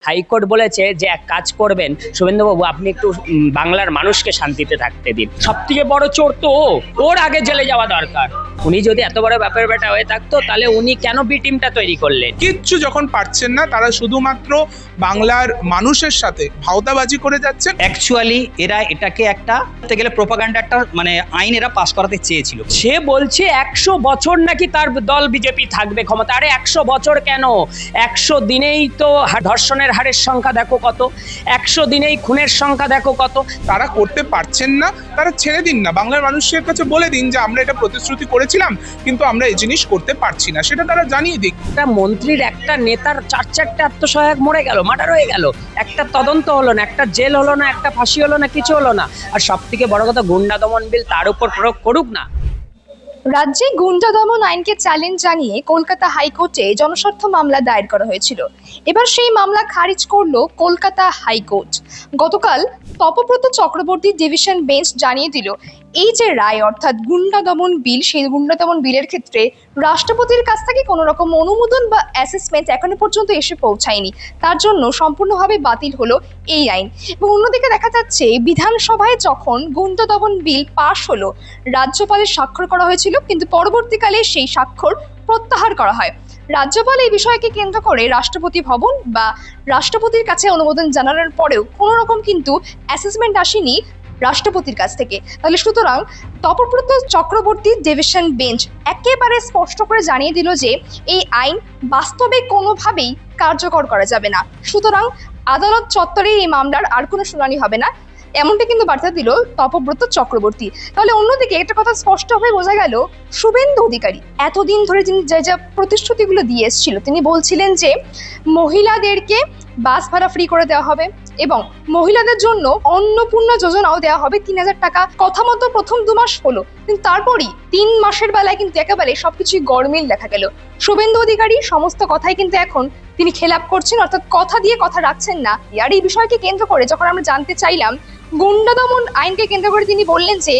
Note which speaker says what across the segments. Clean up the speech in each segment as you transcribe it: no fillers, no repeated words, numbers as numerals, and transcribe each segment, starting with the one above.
Speaker 1: High court বলেছে যে এক কাজ করবেন শুভেন্দুবাবু, আপনি একটু বাংলার মানুষকে শান্তিতে থাকতে দিন। সব থেকে বড় চোর তো ওর আগে জেলে যাওয়া দরকার। উনি যদি এত বড় ব্যাপার বেটা হয়ে থাকতো তাহলে উনি কেন বি টিমটা তৈরি করলেন?
Speaker 2: কিচ্ছু যখন পারছেন না, তারা শুধুমাত্র বাংলার মানুষের সাথে ভাওতাবাজি করে যাচ্ছেন।
Speaker 3: অ্যাকচুয়ালি এরা এটাকে একটা বলতে গেলে প্রোপাগান্ডা একটা আইন এরা পাস করাতে চেয়েছিল।
Speaker 1: সে বলছে 100 বছর নাকি তার দল বিজেপি থাকবে ক্ষমতা। আরে 100 বছর কেন, 100 দিনেই তো ধর্ষণের হারের সংখ্যা দেখো কত, 100 দিনেই খুনের সংখ্যা দেখো কত।
Speaker 2: তারা করতে পারছেন না, তারা ছেড়ে দিন না। বাংলার মানুষের কাছে বলে দিন যে আমরা এটা প্রতিশ্রুতি করেছিলাম কিন্তু আমরা এই জিনিস করতে পারছি না, সেটা তারা জানিয়ে দিক।
Speaker 1: একটা মন্ত্রীর, একটা নেতার 4-4টে আত্মসহায়ক মরে গেল, মার্ডার হয়ে গেল, একটা তদন্ত হলো না, একটা জেল হলো না, একটা ফাঁসি হলো না, কিছু হলো না। আর সব থেকে বড় কথা, গুন্ডা দমন বিল তার উপর প্রয়োগ করুক না।
Speaker 4: রাজ্যে গুন্ডা দমন আইনকে চ্যালেঞ্জ জানিয়ে কলকাতা হাইকোর্টে জনস্বার্থ মামলা দায়ের করা হয়েছিল। এবার সেই মামলা খারিজ করলো কলকাতা হাইকোর্ট। গতকাল তপব্রত চক্রবর্তী ডিভিশন বেঞ্চ জানিয়ে দিল, এই যে রায় অর্থাৎ গুন্ডা দমন বিল, সেই গুন্ডা দমন বিলের ক্ষেত্রে রাষ্ট্রপতির কাছ থেকে কোনো রকম অনুমোদন বা অ্যাসেসমেন্ট এখনো পর্যন্ত এসে পৌঁছায়নি। তার জন্য সম্পূর্ণভাবে বাতিল হলো এই আইন। এবং অন্যদিকে দেখা যাচ্ছে বিধানসভায় যখন গুন্ডা দমন বিল পাশ হলো, রাজ্যপালের স্বাক্ষর করা হয়েছিল, কিন্তু পরবর্তীকালে সেই স্বাক্ষর প্রত্যাহার করা হয়। রাজ্যপাল এই বিষয়কে কেন্দ্র করে রাষ্ট্রপতি ভবন বা রাষ্ট্রপতির কাছে অনুমোদন জানানোর পরেও কোনো রকম কিন্তু অ্যাসেসমেন্ট আসেনি রাষ্ট্রপতির কাছ থেকে। তাহলে সুতরাং তপব্রত চক্রবর্তী ডিভিশন বেঞ্চ একেবারে স্পষ্ট করে জানিয়ে দিল যে এই আইন বাস্তবে কোনোভাবেই কার্যকর করা যাবে না। সুতরাং আদালত চত্বরে এই মামলার আর কোনো শুনানি হবে না, এমনটা কিন্তু বার্তা দিল তপব্রত চক্রবর্তী। তাহলে অন্যদিকে একটা কথা স্পষ্টভাবে বোঝা গেল, শুভেন্দু অধিকারী এতদিন ধরে তিনি যা প্রতিশ্রুতিগুলো দিয়ে এসেছিল, তিনি বলছিলেন যে মহিলাদেরকে বাস ভাড়া ফ্রি করে দেওয়া হবে এবং মহিলাদের জন্য অন্নপূর্ণা যোজনাও দেওয়া হবে 3000 টাকা। কথা মতো প্রথম 2 মাস হলো, কিন্তু তারপরই 3 মাসের বেলায় কিন্তু একেবারে সবকিছুই গরমিল দেখা গেল। শুভেন্দু অধিকারী সমস্ত কথাই কিন্তু এখন তিনি খেলাপ করছেন, অর্থাৎ কথা দিয়ে কথা রাখছেন না। আর এই বিষয়কে কেন্দ্র করে যখন আমরা জানতে চাইলাম গুন্ডা দমন আইনকে কেন্দ্র করে, তিনি বললেন যে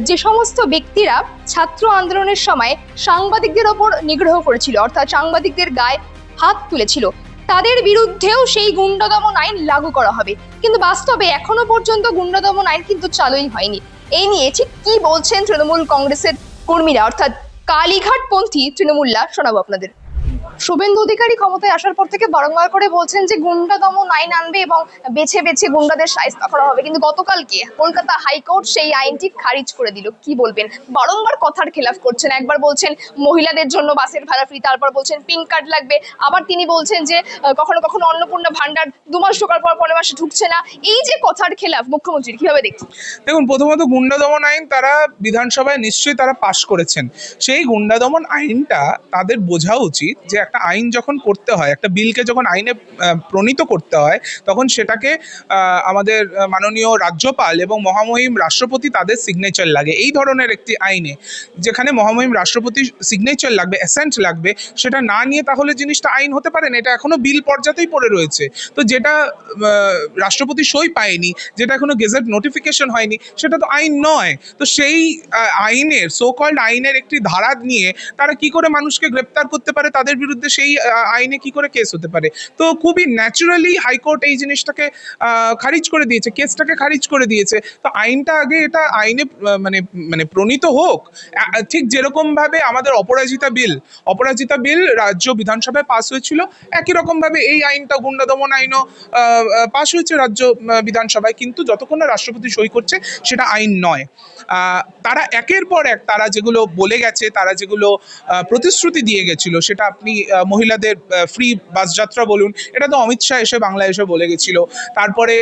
Speaker 4: যে সমস্ত ব্যক্তিরা ছাত্র আন্দোলনের সময় সাংবাদিকদের ওপর নিগ্রহ করেছিল, অর্থাৎ সাংবাদিকদের গায়ে হাত তুলেছিল, তাদের বিরুদ্ধেও সেই গুন্ডা দমন আইন লাগু করা হবে। কিন্তু বাস্তবে এখনো পর্যন্ত গুন্ডা দমন আইন কিন্তু চালুই হয়নি। এই নিয়ে ঠিক কি বলছেন তৃণমূল কংগ্রেসের কর্মীরা, অর্থাৎ কালীঘাটপন্থী তৃণমূলরা, শোনাবো আপনাদের। শুভেন্দু অধিকারী ক্ষমতায় আসার পর থেকে বারংবার করে বলছেন যে গুন্ডা দমন আইন আনবে এবং বেছে বেছে গুন্ডাদের শায়েস্তা করা হবে, কিন্তু গতকালকে কলকাতা হাইকোর্ট সেই আইনটি খারিজ করে দিল। কি বলবেন? বারংবার কথার খেলাফ করছেন। একবার বলছেন মহিলাদের জন্য বাসের ভাড়া ফ্রি, তারপর বলছেন পিঙ্ক কার্ড লাগবে, আবার তিনি বলছেন যে কখনো কখনো অন্নপূর্ণা ভান্ডার 2 মাস ঢোকার পর 15 মাসে ঢুকছে না। এই যে কথার খেলাফ, মুখ্যমন্ত্রীর কিভাবে দেখছেন?
Speaker 2: দেখুন, প্রথমত গুন্ডা দমন আইন তারা বিধানসভায় নিশ্চয়ই তারা পাশ করেছেন। সেই গুন্ডা দমন আইনটা তাদের বোঝা উচিত যে একটা আইন যখন করতে হয়, একটা বিলকে যখন আইনে প্রণীত করতে হয়, তখন সেটাকে আমাদের মাননীয় রাজ্যপাল এবং মহামহিম রাষ্ট্রপতি তাদের সিগনেচার লাগে। এই ধরনের একটি আইনে যেখানে মহামহিম রাষ্ট্রপতির সিগনেচার লাগবে, অ্যাসেন্ট লাগবে, সেটা না নিয়ে তাহলে জিনিসটা আইন হতে পারে না। এটা এখনো বিল পর্যাতেই পড়ে রয়েছে। তো যেটা রাষ্ট্রপতি সই পায়নি, যেটা এখনো গেজেট নোটিফিকেশন হয়নি, সেটা তো আইন নয়। তো সেই আইনের, সো কল্ড আইনের একটি ধারা নিয়ে তারা কি করে মানুষকে গ্রেপ্তার করতে পারে, তাদের বিরুদ্ধে সেই আইনে কি করে কেস হতে পারে? তো খুবই ন্যাচুরালি হাইকোর্ট এই জিনিসটাকে খারিজ করে দিয়েছে, কেসটাকে খারিজ করে দিয়েছে। তো আইনটা আগে এটা আইনে মানে প্রণীত হোক। ঠিক যেরকম ভাবে আমাদের অপরাজিতা বিল রাজ্য বিধানসভায় পাস হয়েছিল, একই রকম ভাবে এই আইনটা গুন্ডা দমন আইনও পাস হয়েছে রাজ্য বিধানসভায়, কিন্তু যতক্ষণ না রাষ্ট্রপতি সই করছে সেটা আইন নয়। তারা একের পর এক তারা যেগুলো বলে গেছে, তারা যেগুলো প্রতিশ্রুতি দিয়ে গেছিল, সেটা আপনি মহিলাদের ফ্রি বাস যাত্রা বলুন, এটা তো অমিত শাহ এসে বাংলায় এসে বলে গেছিল। তারপরে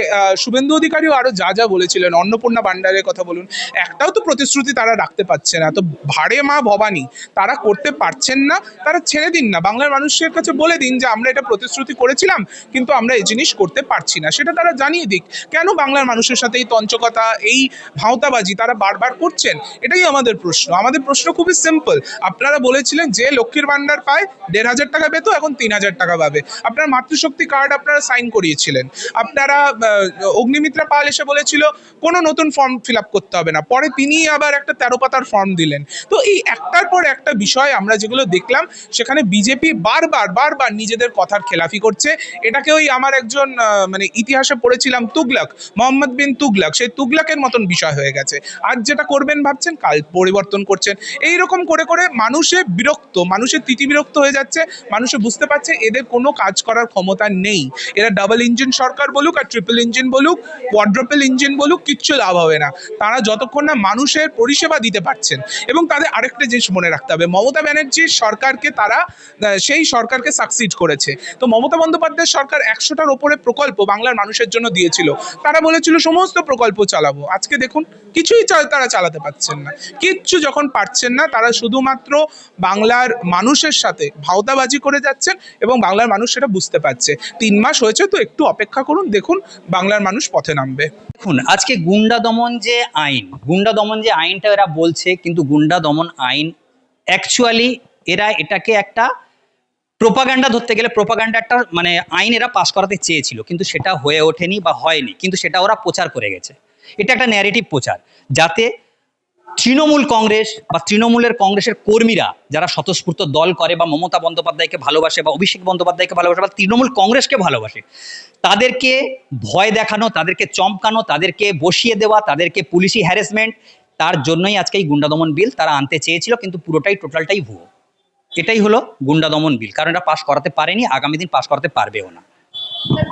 Speaker 2: শুভেন্দু অধিকারীও আরও যা বলেছিলেন, অন্নপূর্ণা ভান্ডারের কথা বলুন, একটাও তো প্রতিশ্রুতি তারা রাখতে পারছে না। তো ভাড়ে মা ভবানী তারা করতে পারছেন না, তারা ছেড়ে দিন না। বাংলার মানুষের কাছে বলে দিন যে আমরা এটা প্রতিশ্রুতি করেছিলাম কিন্তু আমরা এই জিনিস করতে পারছি না, সেটা তারা জানিয়ে দিক। কেন বাংলার মানুষের সাথে এই তঞ্চকতা, এই ভাওতাবাজি তারা বারবার করছেন? এটাই আমাদের প্রশ্ন। আমাদের প্রশ্ন খুবই সিম্পল। আপনারা বলেছিলেন যে লক্ষ্মীর ভান্ডার পায় 2,000 টাকা পেতো, এখন 3,000 টাকা পাবে। আপনার মাতৃশক্তি কার্ড আপনারা সাইন করিয়েছিলেন, আপনারা অগ্নিমিত্রা পাল এসে বলেছিল কোনো নতুন ফর্ম ফিল আপ করতে হবে না, পরে তিনি আবার একটা 13 পাতার ফর্ম দিলেন। তো এই একটার পর একটা বিষয় আমরা যেগুলো দেখলাম, সেখানে বিজেপি বারবার নিজেদের কথার খেলাফি করছে। এটাকে ওই আমার একজন মানে ইতিহাসে পড়েছিলাম তুগলক, মোহাম্মদ বিন তুগলক, সেই তুগলকের মতন বিষয় হয়ে গেছে। আজ যেটা করবেন ভাবছেন কাল পরিবর্তন করছেন, এইরকম করে করে মানুষের তিতিবিরক্ত হয়ে যাচ্ছে। মানুষে বুঝতে পারছে এদের কোনো কাজ করার ক্ষমতা নেই। এরা ডাবল ইঞ্জিন সরকার বলুক আর ট্রিপল ইঞ্জিন বলুক, কোয়াড্রাপল ইঞ্জিন বলুক, কিচ্ছু লাভ হবে না। তারা যতক্ষণ না মানুষের পরিষেবা দিতে পারছেন। এবং তাদের আরেকটা জিনিস মনে রাখতে হবে, মমতা ব্যানার্জির সরকারকে তারা সেই সরকারকে সাকসিড করেছে। তো মমতা বন্দ্যোপাধ্যায়ের সরকার 100টার ওপরে প্রকল্প বাংলার মানুষের জন্য দিয়েছিল, তারা বলেছিল সমস্ত প্রকল্প চালাবো। আজকে দেখুন কিছুই তারা চালাতে পারছেন না। কিচ্ছু যখন পারছেন না, তারা শুধুমাত্র বাংলার মানুষের সাথে ভাওতাবাজি করে যাচ্ছেন এবং বাংলার মানুষ সেটা বুঝতে পারছে। 3 মাস হয়েছে, তো একটু অপেক্ষা করুন, দেখুন বাংলার মানুষ পথে নামবে।
Speaker 3: দেখুন আজকে গুন্ডা দমন যে আইনটা এরা বলছে, কিন্তু গুন্ডা দমন আইন অ্যাকচুয়ালি এরা এটাকে একটা প্রোপাগান্ডা, ধরতে গেলে প্রোপাগান্ডা একটা মানে আইন এরা পাস করাতে চেয়েছিল, কিন্তু সেটা হয়ে ওঠেনি বা হয়নি, কিন্তু সেটা ওরা প্রচার করে গেছে। এটা একটা ন্যারেটিভ প্রচার, যাতে তৃণমূল কংগ্রেস বা কংগ্রেসের কর্মীরা যারা স্বতঃস্ফূর্ত দল করে বা মমতা বন্দ্যোপাধ্যায়কে ভালোবাসে বা অভিষেক বন্দ্যোপাধ্যায়কে ভালোবাসে বা তৃণমূল কংগ্রেসকে ভালোবাসে, তাদেরকে ভয় দেখানো, তাদেরকে চমকানো, তাদেরকে বসিয়ে দেওয়া, তাদেরকে পুলিশি হ্যারাসমেন্ট, তার জন্যই আজকে এই গুন্ডা দমন বিল তারা আনতে চেয়েছিল, কিন্তু টোটালটাই ভুয়ো। এটাই হলো গুন্ডা দমন বিল, কারণ এটা পাস করাতে পারেনি, আগামী দিন পাস করাতে পারবেও না।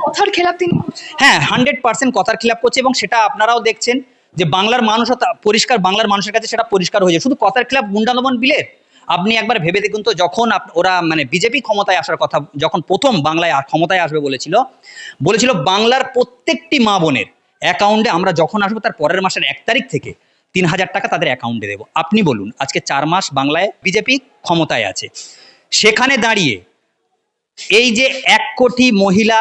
Speaker 4: কথার খেলাপ তিনি
Speaker 3: হ্যাঁ, 100% কথার খিলাপ করছে, এবং সেটা আপনারাও দেখছেন যে বাংলার মানুষও পরিষ্কার, বাংলার মানুষের কাছে সেটা পরিষ্কার হয়ে যায়। শুধু কথার খিলাপ গুন্ডা দমন বিলের আপনি একবার ভেবে দেখুন তো, যখন ওরা মানে বিজেপি ক্ষমতায় আসার কথা, যখন প্রথম বাংলায় ক্ষমতায় আসবে বলেছিল বাংলার প্রত্যেকটি মা বোনের অ্যাকাউন্টে আমরা যখন আসবো তার পরের মাসের 1 তারিখ থেকে 3,000 টাকা তাদের অ্যাকাউন্টে দেবো। আপনি বলুন, আজকে 4 মাস বাংলায় বিজেপি ক্ষমতায় আছে, সেখানে দাঁড়িয়ে এই যে 1 কোটি মহিলা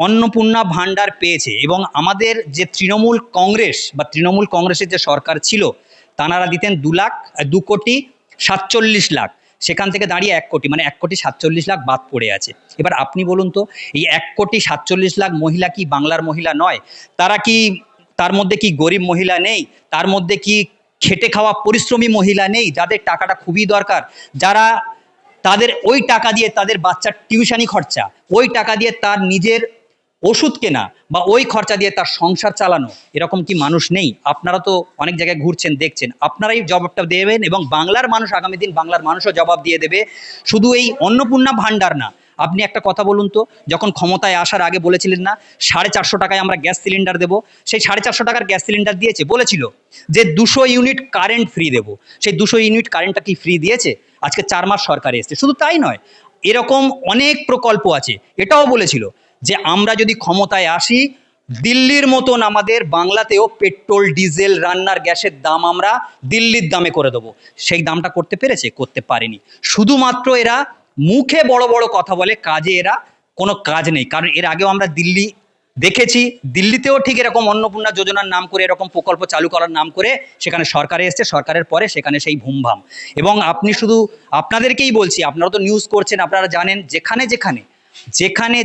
Speaker 3: অন্নপূর্ণা ভাণ্ডার পেয়েছে, এবং আমাদের যে তৃণমূল কংগ্রেসের যে সরকার ছিল, তাঁরা দিতেন 2 কোটি 47 লাখ, সেখান থেকে দাঁড়িয়ে 1 কোটি, মানে 1 কোটি 47 লাখ বাদ পড়ে আছে। এবার আপনি বলুন তো, এই 1 কোটি 47 লাখ মহিলা কি বাংলার মহিলা নয়? তার মধ্যে কি গরিব মহিলা নেই? তার মধ্যে কি খেটে খাওয়া পরিশ্রমী মহিলা নেই, যাদের টাকাটা খুবই দরকার, যারা তাদের ওই টাকা দিয়ে তাদের বাচ্চার টিউশনি খরচা, ওই টাকা দিয়ে তার নিজের ওষুধ কেনা বা ওই খরচা দিয়ে তার সংসার চালানো, এরকম কি মানুষ নেই? আপনারা তো অনেক জায়গায় ঘুরছেন, দেখছেন, আপনারাই জবাবটা দেবেন, এবং বাংলার মানুষ আগামী দিন বাংলার মানুষও জবাব দিয়ে দেবে। শুধু এই অন্নপূর্ণা ভাণ্ডার না, আপনি একটা কথা বলুন তো, যখন ক্ষমতায় আসার আগে বলেছিলেন না 450 টাকায় আমরা গ্যাস সিলিন্ডার দেবো, সেই 450 টাকার গ্যাস সিলিন্ডার দিয়েছে, বলেছিল যে 200 ইউনিট কারেন্ট ফ্রি দেবো, সেই 200 ইউনিট কারেন্টটা কি ফ্রি দিয়েছে? আজকে 4 মাস সরকারে এসছে। শুধু তাই নয়, এরকম অনেক প্রকল্প আছে, এটাও বলেছিল যে আমরা যদি ক্ষমতায় আসি, দিল্লির মতন আমাদের বাংলাতেও পেট্রোল ডিজেল রান্নার গ্যাসের দাম আমরা দিল্লির দামে করে দেবো। সেই দামটা করতে পেরেছে? করতে পারেনি। শুধুমাত্র এরা মুখে বড় বড় কথা বলে, কাজে এরা কোনো কাজ নেই। কারণ এর আগেও আমরা দিল্লি দেখেছি, দিল্লিতেও ঠিক এরকম অন্নপূর্ণা যোজনার নাম করে, এরকম প্রকল্প চালু করার নাম করে সেখানে সরকারে এসছে, সরকারের পরে সেখানে সেই ভুমভাম। এবং আপনি শুধু আপনাদেরকেই বলছি, আপনারা তো নিউজ করছেন, আপনারা জানেন, যেখানে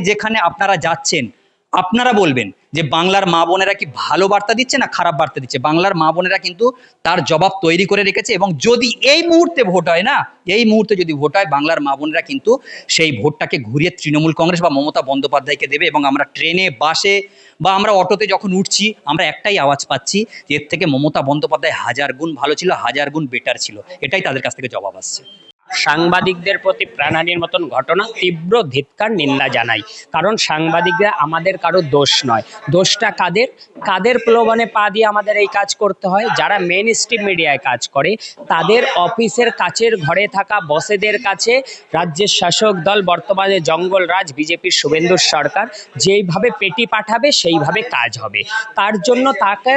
Speaker 3: যেখানে আপনারা যাচ্ছেন, আপনারা বলবেন যে বাংলার মা বোনেরা কি ভালো বার্তা দিচ্ছে না খারাপ বার্তা দিচ্ছে। বাংলার মা বোনেরা কিন্তু তার জবাব তৈরি করে রেখেছে, এবং যদি এই মুহূর্তে ভোট হয় না, এই মুহূর্তে যদি ভোট হয়, বাংলার মা বোনেরা কিন্তু সেই ভোটটাকে ঘুরিয়ে তৃণমূল কংগ্রেস বা মমতা বন্দ্যোপাধ্যায়কে দেবে। এবং আমরা ট্রেনে, বাসে বা আমরা অটোতে যখন উঠছি, আমরা একটাই আওয়াজ পাচ্ছি যে এর থেকে মমতা বন্দ্যোপাধ্যায় 1000 গুণ ভালো ছিল, 1000 গুণ বেটার ছিল। এটাই তাদের কাছ থেকে জবাব আসছে।
Speaker 1: সাংবাদিকদের প্রতি প্রাণহানির মতন ঘটনা তীব্র ধিক্কার, নিন্দা জানাই। কারণ সাংবাদিকরা আমাদের কারো দোষ নয়। দোষটা কাদের প্রলোভনে পা দিয়ে আমাদের এই কাজ করতে হয়? যারা মেন স্ট্রিম মিডিয়ায় কাজ করে, তাদের অফিসের কাছের ঘরে থাকা বসেদের কাছে রাজ্যের শাসক দল, বর্তমানে জঙ্গলরাজ বিজেপির শুভেন্দু সরকার যেইভাবে পেটি পাঠাবে সেইভাবে কাজ হবে। তার জন্য তাকে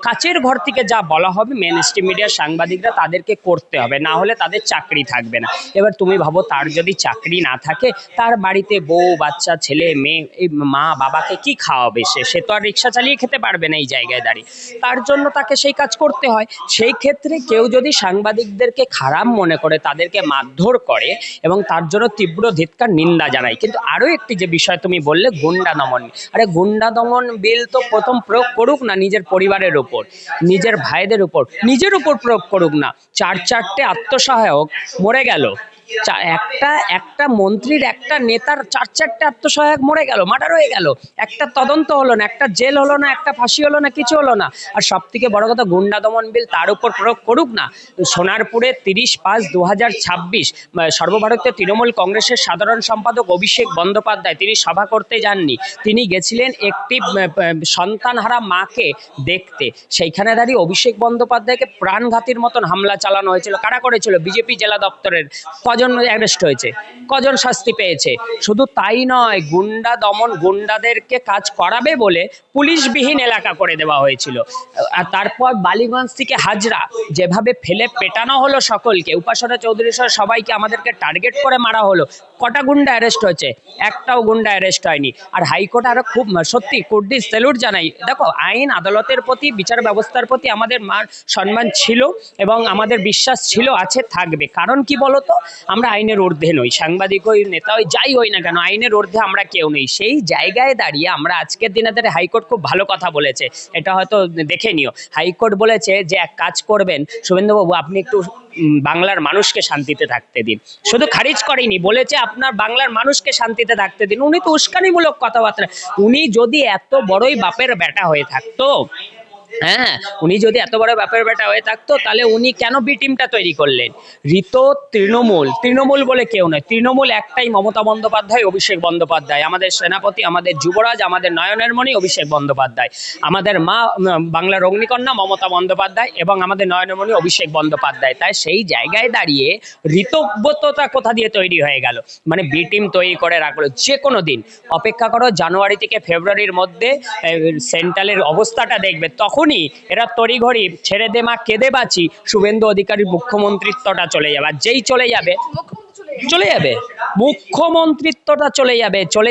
Speaker 1: কাছের ঘর থেকে যা বলা হবে মেন স্ট্রিম মিডিয়ার সাংবাদিকরা তাদেরকে করতে হবে, না হলে তাদের চাকরি থাকবে না। এবার তুমি ভাবো, তার যদি চাকরি না থাকে, তার বাড়িতে বউ বাচ্চা ছেলে মেয়ে, এই মা বাবাকে কি খাওয়াবে? সে তো আর রিক্সা চালিয়ে খেতে আনতে পারবে না এই জায়গায় দাঁড়িয়ে, তার জন্য তাকে সেই কাজ করতে হয়। সেই ক্ষেত্রে কেউ যদি সাংবাদিকদেরকে খারাপ মনে করে, তাদেরকে মারধর করে এবং তার জন্য তীব্র ধিক্কার নিন্দা জানাই। কিন্তু আরও একটি যে বিষয় তুমি বললে গুন্ডা দমন, আরে গুন্ডা দমন বিল তো প্রথম প্রয়োগ করুক না নিজের পরিবারের উপর, নিজের ভাইদের উপর, নিজের উপর প্রয়োগ করুক না। চারটে আত্মসহায়ক মরে গেল, একটা মন্ত্রীর, একটা নেতার চারটে আত্মসহায়ক মরে গেল, মার্ডার হয়ে গেল, একটা তদন্ত হলো না, একটা জেল হলো না, একটা ফাঁসি হলো না, কিছু হলো না। আর সব থেকে বড় কথা, গুন্ডা দমন বিল তার উপর প্রয়োগ করুক না। সোনারপুরে 30/5/2026 সর্বভারতীয় তৃণমূল কংগ্রেসের সাধারণ সম্পাদক অভিষেক বন্দ্যোপাধ্যায় তিনি সভা করতে যাননি, তিনি গেছিলেন একটি সন্তানহারা মাকে দেখতে। সেইখানে দাঁড়িয়ে অভিষেক বন্দ্যোপাধ্যায়কে প্রাণঘাতীর মতন হামলা চালানো হয়েছিল। কারা করেছিল? বিজেপি জেলা দপ্তরের। কজন অ্যারেস্ট হয়েছে, কজন শাস্তি পেয়েছে? শুধু তাই নয়, গুন্ডা দমন, গুন্ডাদেরকে কাজ করাবে বলে পুলিশবিহীন এলাকা করে দেওয়া হয়েছিল। আর তারপর বালিগঞ্জ থেকে হাজরা যেভাবে ফেলে পেটানো হলো সকলকে, উপাসনা চৌধুরী সহ সবাইকে আমাদেরকে টার্গেট করে মারা হলো। কটা গুন্ডা অ্যারেস্ট হয়েছে? একটাও গুন্ডা অ্যারেস্ট হয়নি। আর হাইকোর্ট আরো খুব সত্যি কুর্দি স্যালুট জানাই। দেখো, আইন আদালতের প্রতি, বিচার ব্যবস্থার প্রতি আমাদের মান সম্মান ছিল এবং আমাদের বিশ্বাস ছিল, আছে, থাকবে। কারণ কি বলতো, আমরা আইনের ঊর্ধ্বে নই, সাংবাদিক হই, নেতা হই, যাই হই না কেন, আইনের ঊর্ধ্বে আমরা কেউ নেই। সেই জায়গায় দাঁড়িয়ে আমরা আজকের দিনে দাঁড়িয়ে, হাইকোর্ট খুব ভালো কথা বলেছে, এটা হয়তো দেখে নিও। হাইকোর্ট বলেছে যে এক কাজ করবেন শুভেন্দুবাবু, আপনি একটু বাংলার মানুষকে শান্তিতে থাকতে দিন। শুধু খারিজ করেনি, বলেছে আপনার বাংলার মানুষকে শান্তিতে থাকতে দিন। উনি তো উস্কানিমূলক কথাবার্তা, উনি যদি এত বড়ই বাপের বেটা হয়ে থাকতো, হ্যাঁ, উনি যদি এত বড় ব্যাপার বেটা হয়ে থাকতো, তাহলে উনি কেন বি টিমটা তৈরি করলেন? ঋতো তৃণমূল বলে কেউ নয়, তৃণমূল একটাই, মমতা বন্দ্যোপাধ্যায়, অভিষেক বন্দ্যোপাধ্যায়, আমাদের সেনাপতি, আমাদের যুবরাজ, আমাদের নয়নের মণি অভিষেক বন্দ্যোপাধ্যায়, আমাদের মা বাংলার অগ্নিকন্যা মমতা বন্দ্যোপাধ্যায় এবং আমাদের নয়নের মণি অভিষেক বন্দ্যোপাধ্যায়। তাই সেই জায়গায় দাঁড়িয়ে ঋতব্রততা কোথা দিয়ে তৈরি হয়ে গেল? মানে বি টিম তৈরি করে রাখলো। যে কোনো দিন অপেক্ষা করো, জানুয়ারি থেকে ফেব্রুয়ারির মধ্যে সেন্ট্রালের অবস্থাটা দেখবে, তখনই এরা তড়িঘড়ি ছেড়ে দে মা কেঁদে বাঁচি, শুভেন্দু অধিকারীর মুখ্যমন্ত্রিত্বটা চলে যাবে। আর যেই চলে যাবে মুখ্যমন্ত্রিত্বটা চলে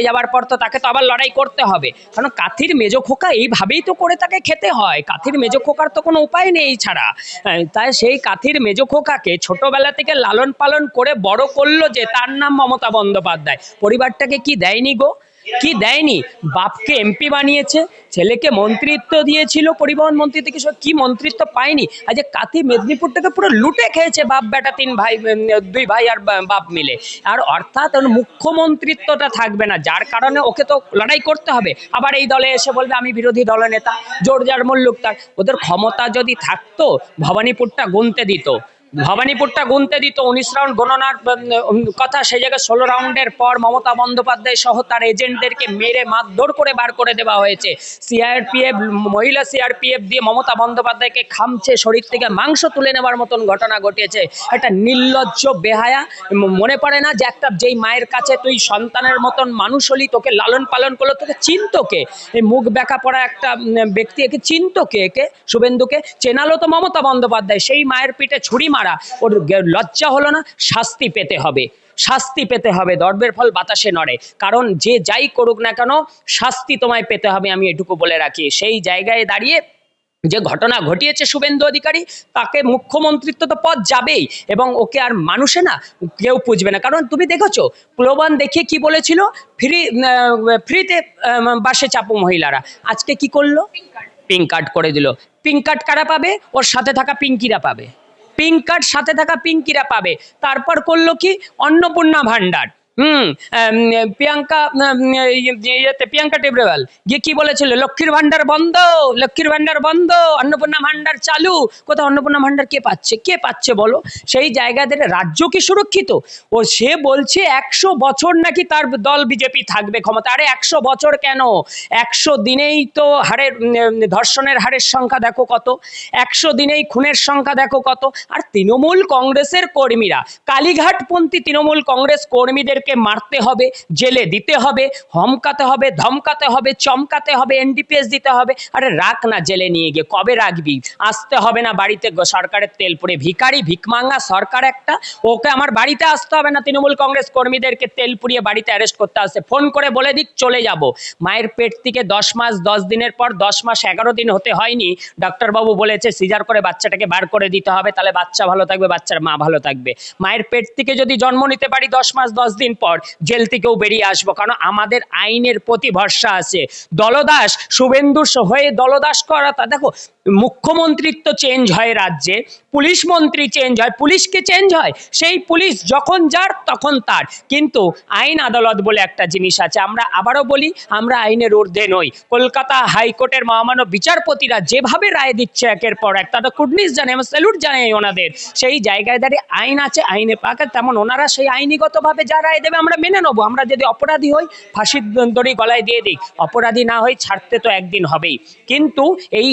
Speaker 1: যাবার পর তো তাকে তো আবার লড়াই করতে হবে। কারণ কাথির মেজো খোকা এইভাবেই তো করে তাকে খেতে হয়, কাথির মেজো খোকার তো কোনো উপায় নেই ছাড়া। তাই সেই কাথির মেজো খোকাকে ছোটবেলা থেকে লালন পালন করে বড় করলো যে, তার নাম মমতা বন্দ্যোপাধ্যায়। পরিবারটাকে কি দেয়নি গো? কি দেয়নি? বাপকে এমপি বানিয়েছে, ছেলেকে মন্ত্রিত্ব দিয়েছিল, পরিবহন মন্ত্রী থেকে কি মন্ত্রিত্ব পায়নি? আজ কাথি মেদিনীপুরটাকে পুরো লুটে খেয়েছে বাপ বেটা, দুই ভাই আর বাপ মিলে। আর অর্থাৎ মুখ্যমন্ত্রিত্বটা থাকবে না, যার কারণে ওকে তো লড়াই করতে হবে। আবার এই দলে এসে বলবে আমি বিরোধী দলনেতা, জোর যার মুল্লুক তার। ওদের ক্ষমতা যদি থাকতো, ভবানীপুরটা গুনতে দিত, 19 রাউন্ড গণনার কথা, সেই জায়গায় 16 রাউন্ডের পর মমতা বন্দ্যোপাধ্যায় সহ তার এজেন্টদেরকে মেরে মারধর করে বার করে দেওয়া হয়েছে। সিআরপিএফ, মহিলা সিআরপিএফ দিয়ে মমতা বন্দ্যোপাধ্যায়কে খামছে, শরীর থেকে মাংস তুলে নেওয়ার মতন ঘটনা ঘটেছে। একটা নির্লজ্জ বেহায়া, মনে পড়ে না যে যেই মায়ের কাছে তুই সন্তানের মতন মানুষ হলি, তোকে লালন পালন করলো, তোকে চিনতো কে? এই মুখ ব্যাকা পড়া একটা ব্যক্তি, একে চিনতো কে? একে শুভেন্দুকে চেনালো তো মমতা বন্দ্যোপাধ্যায়। সেই মায়ের পিঠে ছুরি মারা, ওর লজ্জা হলো না? শাস্তি পেতে হবে, দর্বের ফল বাতাসে নড়ে। কারণ যে যাই করুক না কেন, শাস্তি তোমায় পেতে হবে, আমি এটুকু বলে রাখি। সেই জায়গায় দাঁড়িয়ে যে ঘটনা ঘটিয়েছে শুভেন্দু অধিকারী, তাকে মুখ্যমন্ত্রিত্ব তো পদ যাবেই, এবং ওকে আর মানুষে না কেউ পুজবে না। কারণ তুমি দেখেছো প্রলোভন দেখিয়ে কি বলেছিল, ফ্রিতে বাসে চাপো মহিলারা, আজকে কি করলো? পিঙ্ক কার্ড করে দিল। পিঙ্ক কার্ড কারা পাবে? ওর সাথে থাকা পিঙ্কিরা পাবে, পিঙ্ক কার্ড সাথে থাকা পিঙ্কিরা পাবে। তারপর করলো কি? অন্নপূর্ণা ভান্ডার। প্রিয়াঙ্কা টেবরেওয়াল গিয়ে কি বলেছিল? লক্ষ্মীর ভান্ডার বন্ধ, অন্নপূর্ণা ভান্ডার চালু। কোথাও অন্নপূর্ণা ভান্ডার কে পাচ্ছে বলো? সেই জায়গাতে রাজ্য কি সুরক্ষিত? ও সে বলছে 100 বছর নাকি তার দল বিজেপি থাকবে ক্ষমতা। আরে 100 বছর কেন, 100 দিনেই তো ধর্ষণের হারের সংখ্যা দেখো কত, 100 দিনেই খুনের সংখ্যা দেখো কত। আর তৃণমূল কংগ্রেসের কর্মীরা, কালীঘাটপন্থী তৃণমূল কংগ্রেস কর্মীদেরকে প্রত্যেককে মারতে হবে, জেলে দিতে হবে, হমকাতে হবে, ধমকাতে হবে, চমকাতে হবে, এনডিপিএস দিতে হবে। আরে রাখ না জেলে নিয়ে গিয়ে, কবে রাখবি? আসতে হবে না বাড়িতে সরকারের তেল পুড়ে, ভিখারি ভিকমাঙ্গা সরকার একটা, ওকে আমার বাড়িতে আসতে হবে না তৃণমূল কংগ্রেস কর্মীদেরকে তেল পুড়িয়ে বাড়িতে অ্যারেস্ট করতে আসছে, ফোন করে বলে দিক চলে যাব। মায়ের পেট থেকে 10 মাস 10 দিনের পর 10 মাস 11 দিন হতে হয়নি, ডাক্তারবাবু বলেছে সিজার করে বাচ্চাটাকে বার করে দিতে হবে, তাহলে বাচ্চা ভালো থাকবে, বাচ্চার মা ভালো থাকবে। মায়ের পেট থেকে যদি জন্ম নিতে পারি 10 মাস 10 দিন পর জেল থেকেও বেরিয়ে আসবো, কারণ আমাদের আইনের প্রতি ভরসা আছে। দলদাস শুভেন্দুর হয়ে দলদাস করা, তা দেখো মুখ্যমন্ত্রিত্ব চেঞ্জ হয় রাজ্যে, পুলিশ মন্ত্রী চেঞ্জ হয়, পুলিশকে চেঞ্জ হয়, সেই পুলিশ যখন যার তখন তার, কিন্তু আইন আদালত বলে একটা জিনিস আছে। আমরা আবারও বলি, আমরা আইনের ঊর্ধ্বে নই। কলকাতা হাইকোর্টের মহামান্য বিচারপতিরা যেভাবে রায় দিচ্ছে একের পর এক, তাদের কুডনিস জানে, আমি স্যালুট জানাই ওনাদের। সেই জায়গায় দাঁড়িয়ে আইন আছে, আইনে পাকে, তেমন ওনারা সেই আইনিগতভাবে যা রায় দেবে আমরা মেনে নেবো। আমরা যদি অপরাধী হই ফাঁসির দড়ি গলায় দিয়ে দিই, অপরাধী না হই ছাড়তে তো একদিন হবেই। কিন্তু এই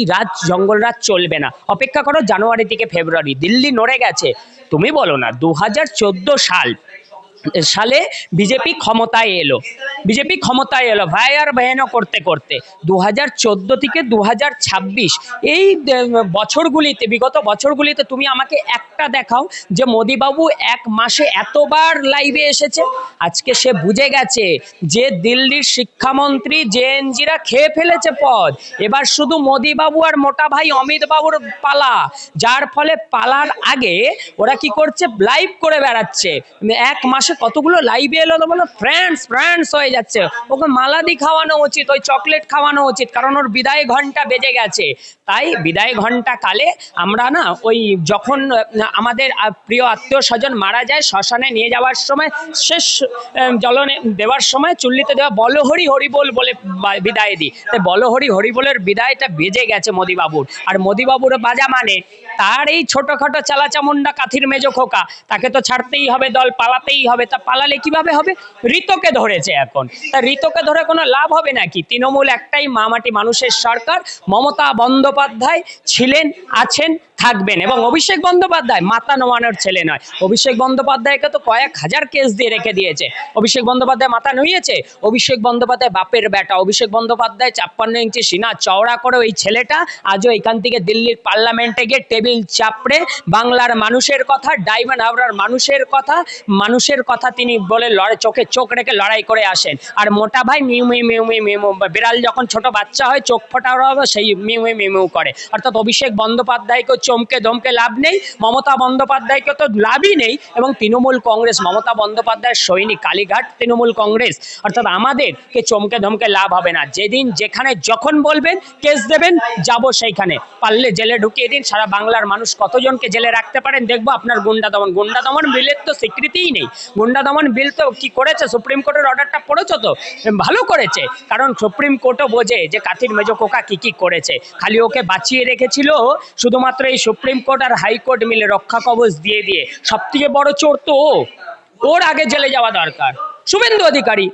Speaker 1: জঙ্গল রাজ চলবে না, অপেক্ষা করো জানুয়ারি থেকে ফেব্রুয়ারি। দিল্লি নড়ে গেছে, তুমি বলো না 2014 সালে বিজেপি ক্ষমতায় এলো ভাই আর বহেনও করতে করতে। 2014 থেকে 2026 এই বছরগুলিতে, বিগত বছরগুলিতে তুমি আমাকে একটা দেখাও যে মোদিবাবু এক মাসে এতবার লাইভে এসেছে। আজকে সে বুঝে গেছে যে দিল্লির শিক্ষামন্ত্রী জেএনজিরা খেয়ে ফেলেছে পদ, এবার শুধু মোদিবাবু আর মোটা ভাই অমিত বাবুর পালা, যার ফলে পালার আগে ওরা কি করছে, লাইভ করে বেড়াচ্ছে। এক মাসে কতগুলো লাইভে এলো, তো বলো ফ্রেন্ডস হয়ে যাচ্ছে। ওকে মালাদি খাওয়ানো উচিত, ওই চকলেট খাওয়ানো উচিত, কারণ ওর বিদায় ঘন্টা বেজে গেছে। তাই বিদায় ঘন্টা কালে আমরা না, ওই যখন আমাদের প্রিয় আত্মীয় স্বজন মারা যায় শ্মশানে নিয়ে যাওয়ার সময়, শেষ জ্বলনে দেওয়ার সময় চুল্লিতে দেওয়া বলো হরি হরিবোল বলে বিদায় দিই। তাই বলো হরি হরিবোলের বিদায়টা বেজে গেছে মোদিবাবুর। আর মোদিবাবুর বাজা মানে তার এই ছোটখাটো চালাচামুন্ডা কাথির মেজো খোকা, তাকে তো ছাড়তেই হবে, দল পালাতেই হবে। তা পালালে কিভাবে হবে? ঋতকে ধরেছে এখন, তা ঋতকে ধরে কোনো লাভ হবে নাকি? তৃণমূল একটাই মামাটি মানুষের সরকার। মমতা বন্দ্যোপাধ্যায় ছিলেন, আছেন, থাকবেন। এবং অভিষেক বন্দ্যোপাধ্যায় মাথা নোয়ানোর ছেলে নয়। অভিষেক বন্দ্যোপাধ্যায়কে তো কয়েক হাজার কেস দিয়ে রেখে দিয়েছে। অভিষেক বন্দ্যোপাধ্যায় মাথা নুইয়েছে? অভিষেক বন্দ্যোপাধ্যায় বাপের বেটা। অভিষেক বন্দ্যোপাধ্যায় 56 ইঞ্চি সিনা চওড়া করে ওই ছেলেটা আজও এখান থেকে দিল্লির পার্লামেন্টে গিয়ে টেবিল চাপড়ে বাংলার মানুষের কথা, ডায়মন্ড হাবড়ার মানুষের কথা তিনি বলে চোখে চোখ রেখে লড়াই করে আসেন। আর মোটা ভাই mu mu mu mu mu, বিড়াল যখন ছোট বাচ্চা হয় চোখ ফোটানো হবে সেই মিউ মিউ মিউ মিউ করে। অর্থাৎ অভিষেক বন্দ্যোপাধ্যায়কে চমকে ধমকে লাভ নেই, মমতা বন্দ্যোপাধ্যায়কে তো লাভই নেই। এবং তৃণমূল কংগ্রেস, মমতা বন্দ্যোপাধ্যায়ের সৈনিক কালীঘাট তৃণমূল কংগ্রেস, অর্থাৎ আমাদেরকে চমকে ধমকে লাভ হবে না। যেদিন যেখানে যখন বলবেন কেস দেবেন, যাব সেইখানে, পারলে জেলে ঢুকিয়ে দিন। সারা বাংলার মানুষ কতজনকে জেলে রাখতে পারেন দেখবো। আপনার গুন্ডা দমন বিলের তো স্বীকৃতিই নেই। গুন্ডা দমন বিল তো কি করেছে, সুপ্রিম কোর্টের অর্ডারটা পড়েছো তো? ভালো করেছে, কারণ সুপ্রিম কোর্টও বোঝে যে কাথির মেজো কোকা কি করেছে। খালি ওকে বাঁচিয়ে রেখেছিল শুধুমাত্র এই সুপ্রিম কোর্ট আর হাইকোর্ট মিলে রক্ষা কবচ দিয়ে। সব থেকে বড় চোর তো ওর আগে জেলে যাওয়া দরকার শুভেন্দু অধিকারী।